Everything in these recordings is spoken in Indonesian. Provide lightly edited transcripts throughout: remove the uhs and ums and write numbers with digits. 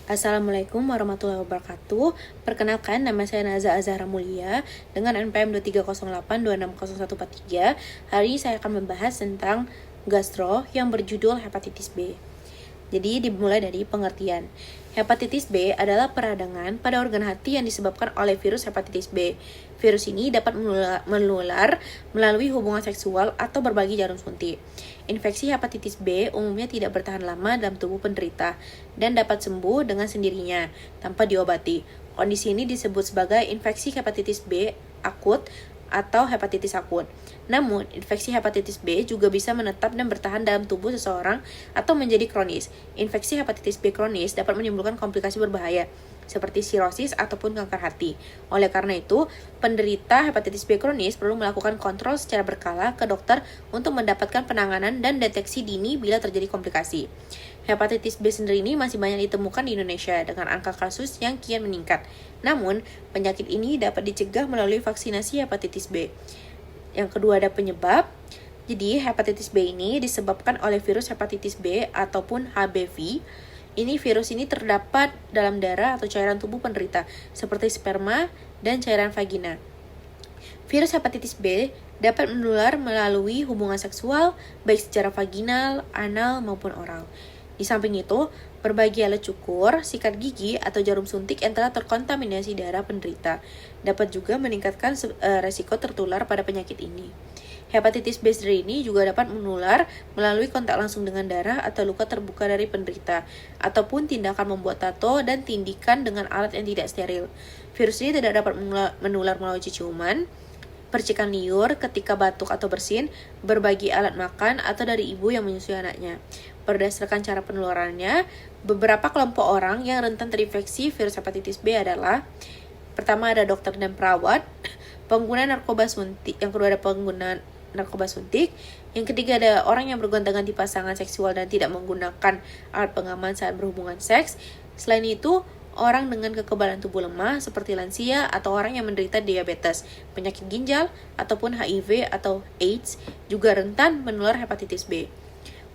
Assalamualaikum warahmatullahi wabarakatuh. Perkenalkan, nama saya Naza Azhara Mulia dengan NPM 2308260143. Hari ini saya akan membahas tentang gastro yang berjudul hepatitis B. Jadi dimulai dari pengertian. Hepatitis B adalah peradangan pada organ hati yang disebabkan oleh virus hepatitis B. Virus ini dapat menular melalui hubungan seksual atau berbagi jarum suntik. Infeksi hepatitis B umumnya tidak bertahan lama dalam tubuh penderita dan dapat sembuh dengan sendirinya tanpa diobati. Kondisi ini disebut sebagai infeksi hepatitis B akut atau hepatitis akut. Namun, infeksi hepatitis B juga bisa menetap dan bertahan dalam tubuh seseorang atau menjadi kronis. Infeksi hepatitis B kronis dapat menimbulkan komplikasi berbahaya seperti sirosis ataupun kanker hati. Oleh karena itu, penderita hepatitis B kronis perlu melakukan kontrol secara berkala ke dokter untuk mendapatkan penanganan dan deteksi dini bila terjadi komplikasi. Hepatitis B sendiri ini masih banyak ditemukan di Indonesia dengan angka kasus yang kian meningkat. Namun, penyakit ini dapat dicegah melalui vaksinasi hepatitis B. Yang kedua ada penyebab. Jadi, hepatitis B ini disebabkan oleh virus hepatitis B ataupun HBV. Virus ini terdapat dalam darah atau cairan tubuh penderita, seperti sperma dan cairan vagina. Virus hepatitis B dapat menular melalui hubungan seksual, baik secara vaginal, anal, maupun oral. Di samping itu, berbagai alat cukur, sikat gigi, atau jarum suntik yang telah terkontaminasi darah penderita dapat juga meningkatkan resiko tertular pada penyakit ini. Hepatitis B sendiri ini juga dapat menular melalui kontak langsung dengan darah atau luka terbuka dari penderita, ataupun tindakan membuat tato dan tindikan dengan alat yang tidak steril. Virus ini tidak dapat menular melalui ciuman, percikan liur ketika batuk atau bersin, berbagi alat makan, atau dari ibu yang menyusui anaknya. Berdasarkan cara penularannya, beberapa kelompok orang yang rentan terinfeksi virus hepatitis B adalah: pertama ada dokter dan perawat, pengguna narkoba suntik, yang kedua ada pengguna narkoba suntik, yang ketiga ada orang yang bergonta-ganti pasangan seksual dan tidak menggunakan alat pengaman saat berhubungan seks. Selain itu, orang dengan kekebalan tubuh lemah seperti lansia atau orang yang menderita diabetes, penyakit ginjal, ataupun HIV atau AIDS juga rentan menular hepatitis B.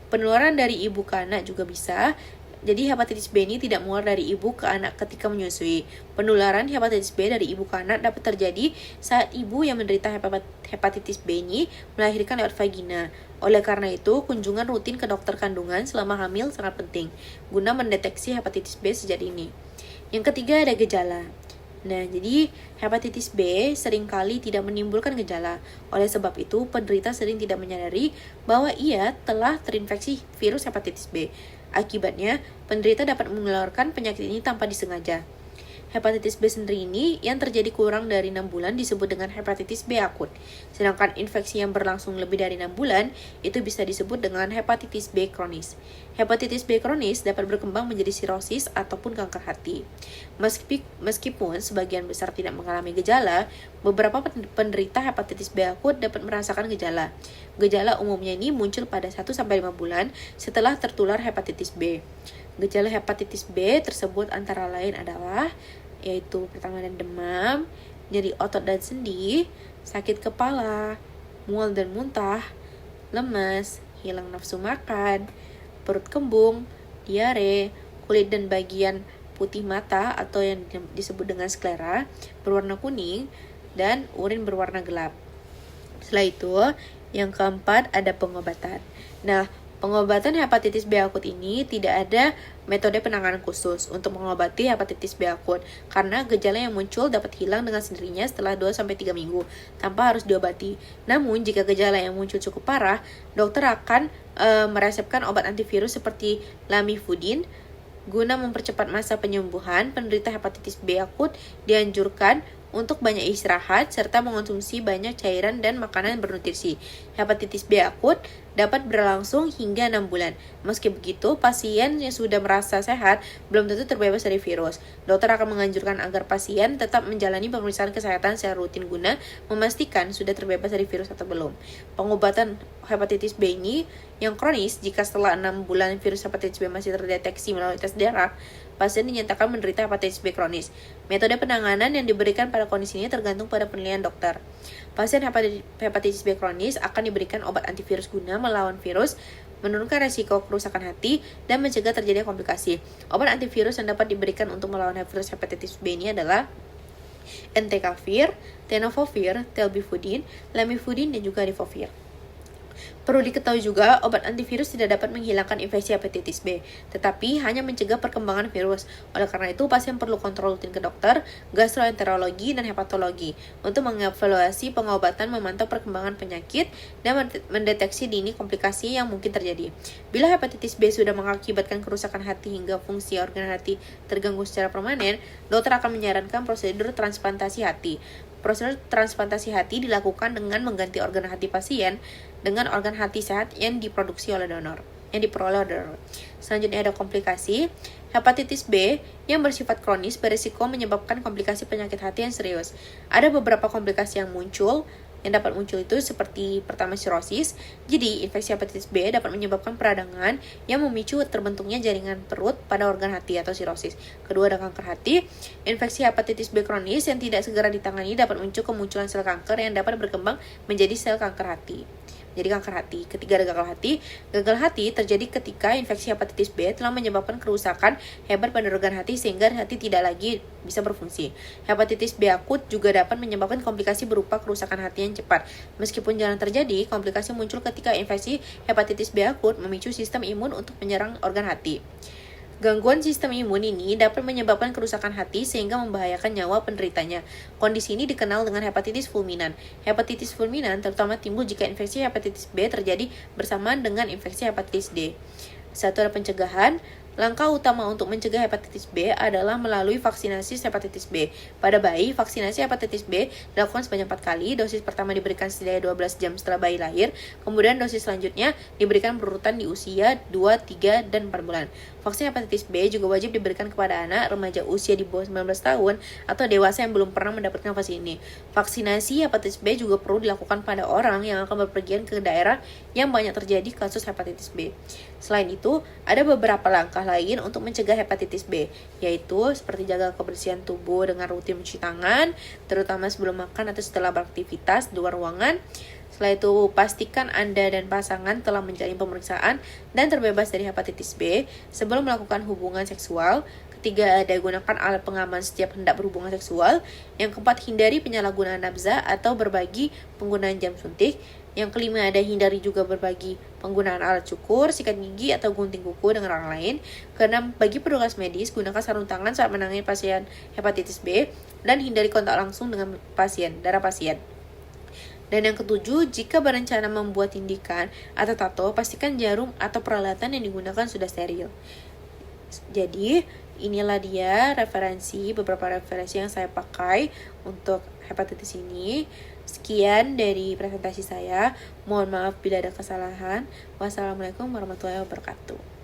Penularan dari ibu ke anak juga bisa. Jadi hepatitis B ini tidak menular dari ibu ke anak ketika menyusui. Penularan hepatitis B dari ibu ke anak dapat terjadi saat ibu yang menderita hepatitis B ini melahirkan lewat vagina. Oleh karena itu, kunjungan rutin ke dokter kandungan selama hamil sangat penting guna mendeteksi hepatitis B sejak dini. Yang ketiga ada gejala. Nah, jadi hepatitis B seringkali tidak menimbulkan gejala. Oleh sebab itu, penderita sering tidak menyadari bahwa ia telah terinfeksi virus hepatitis B. Akibatnya, penderita dapat menularkan penyakit ini tanpa disengaja. Hepatitis B sendiri ini yang terjadi kurang dari 6 bulan disebut dengan hepatitis B akut. Sedangkan infeksi yang berlangsung lebih dari 6 bulan itu bisa disebut dengan hepatitis B kronis. Hepatitis B kronis dapat berkembang menjadi sirosis ataupun kanker hati. Meskipun sebagian besar tidak mengalami gejala, beberapa penderita hepatitis B akut dapat merasakan gejala. Gejala umumnya ini muncul pada 1-5 bulan setelah tertular hepatitis B. Gejala hepatitis B tersebut antara lain adalah yaitu pertama ada demam, nyeri otot dan sendi, sakit kepala, mual dan muntah, lemas, hilang nafsu makan, perut kembung, diare, kulit dan bagian putih mata atau yang disebut dengan sklera berwarna kuning, dan urin berwarna gelap. Setelah itu, yang keempat ada pengobatan. Nah, pengobatan hepatitis B akut ini tidak ada metode penanganan khusus untuk mengobati hepatitis B akut karena gejala yang muncul dapat hilang dengan sendirinya setelah 2-3 minggu tanpa harus diobati. Namun, jika gejala yang muncul cukup parah, dokter akan meresepkan obat antivirus seperti lamivudin. Guna mempercepat masa penyembuhan, penderita hepatitis B akut dianjurkan untuk banyak istirahat serta mengonsumsi banyak cairan dan makanan bernutrisi. Hepatitis B akut dapat berlangsung hingga 6 bulan. Meski begitu, pasien yang sudah merasa sehat belum tentu terbebas dari virus. Dokter akan menganjurkan agar pasien tetap menjalani pemeriksaan kesehatan secara rutin guna memastikan sudah terbebas dari virus atau belum. Pengobatan hepatitis B ini yang kronis, jika setelah 6 bulan virus hepatitis B masih terdeteksi melalui tes darah, pasien dinyatakan menderita hepatitis B kronis. Metode penanganan yang diberikan pada kondisi ini tergantung pada penilaian dokter. Pasien hepatitis B kronis akan diberikan obat antivirus guna melawan virus menurunkan resiko kerusakan hati, dan mencegah terjadinya komplikasi. Obat antivirus yang dapat diberikan untuk melawan virus hepatitis B ini adalah entecavir, tenofovir, telbifudin, lamivudin, dan juga rifovir. Perlu diketahui juga, obat antivirus tidak dapat menghilangkan infeksi hepatitis B, tetapi hanya mencegah perkembangan virus. Oleh karena itu, pasien perlu kontrol rutin ke dokter, gastroenterologi, dan hepatologi untuk mengevaluasi pengobatan, memantau perkembangan penyakit, dan mendeteksi dini komplikasi yang mungkin terjadi. Bila hepatitis B sudah mengakibatkan kerusakan hati hingga fungsi organ hati terganggu secara permanen, dokter akan menyarankan prosedur transplantasi hati. Prosedur transplantasi hati dilakukan dengan mengganti organ hati pasien dengan organ hati sehat yang diproduksi oleh donor, yang diperoleh oleh donor. Selanjutnya ada komplikasi. Hepatitis B yang bersifat kronis berisiko menyebabkan komplikasi penyakit hati yang serius. Ada beberapa komplikasi yang dapat muncul itu seperti pertama sirosis. Jadi, infeksi hepatitis B dapat menyebabkan peradangan yang memicu terbentuknya jaringan perut pada organ hati atau sirosis. Kedua, ada kanker hati. Infeksi hepatitis B kronis yang tidak segera ditangani dapat memicu kemunculan sel kanker yang dapat berkembang menjadi sel kanker hati. Jadi kanker hati. Ketiga, ada gagal hati. Gagal hati terjadi ketika infeksi hepatitis B telah menyebabkan kerusakan hebat pada organ hati sehingga hati tidak lagi bisa berfungsi. Hepatitis B akut juga dapat menyebabkan komplikasi berupa kerusakan hati yang cepat. Meskipun jarang terjadi, komplikasi muncul ketika infeksi hepatitis B akut memicu sistem imun untuk menyerang organ hati. Gangguan sistem imun ini dapat menyebabkan kerusakan hati sehingga membahayakan nyawa penderitanya. Kondisi ini dikenal dengan hepatitis fulminan. Hepatitis fulminan terutama timbul jika infeksi hepatitis B terjadi bersamaan dengan infeksi hepatitis D. Satu, ada pencegahan. Langkah utama untuk mencegah hepatitis B adalah melalui vaksinasi hepatitis B. Pada bayi, vaksinasi hepatitis B dilakukan sebanyak 4 kali. Dosis pertama diberikan setidaknya 12 jam setelah bayi lahir. Kemudian dosis selanjutnya diberikan berurutan di usia 2, 3, dan 4 bulan. Vaksin hepatitis B juga wajib diberikan kepada anak remaja usia di bawah 19 tahun atau dewasa yang belum pernah mendapatkan vaksin ini. Vaksinasi hepatitis B juga perlu dilakukan pada orang yang akan berpergian ke daerah yang banyak terjadi kasus hepatitis B. Selain itu, ada beberapa langkah lain untuk mencegah hepatitis B, yaitu seperti jaga kebersihan tubuh dengan rutin mencuci tangan, terutama sebelum makan atau setelah beraktivitas di luar ruangan. Setelah itu, pastikan Anda dan pasangan telah menjalani pemeriksaan dan terbebas dari hepatitis B sebelum melakukan hubungan seksual. Ketiga, ada gunakan alat pengaman setiap hendak berhubungan seksual. Yang keempat, hindari penyalahgunaan nafsa atau berbagi penggunaan jam suntik. Yang kelima, ada hindari juga berbagi penggunaan alat cukur, sikat gigi, atau gunting kuku dengan orang lain. Keenam, bagi petugas medis, gunakan sarung tangan saat menangani pasien hepatitis B dan hindari kontak langsung dengan darah pasien. Dan yang ketujuh, jika berencana membuat tindikan atau tato, pastikan jarum atau peralatan yang digunakan sudah steril. Jadi, inilah dia beberapa referensi yang saya pakai untuk hepatitis ini. Sekian dari presentasi saya. Mohon maaf bila ada kesalahan. Wassalamualaikum warahmatullahi wabarakatuh.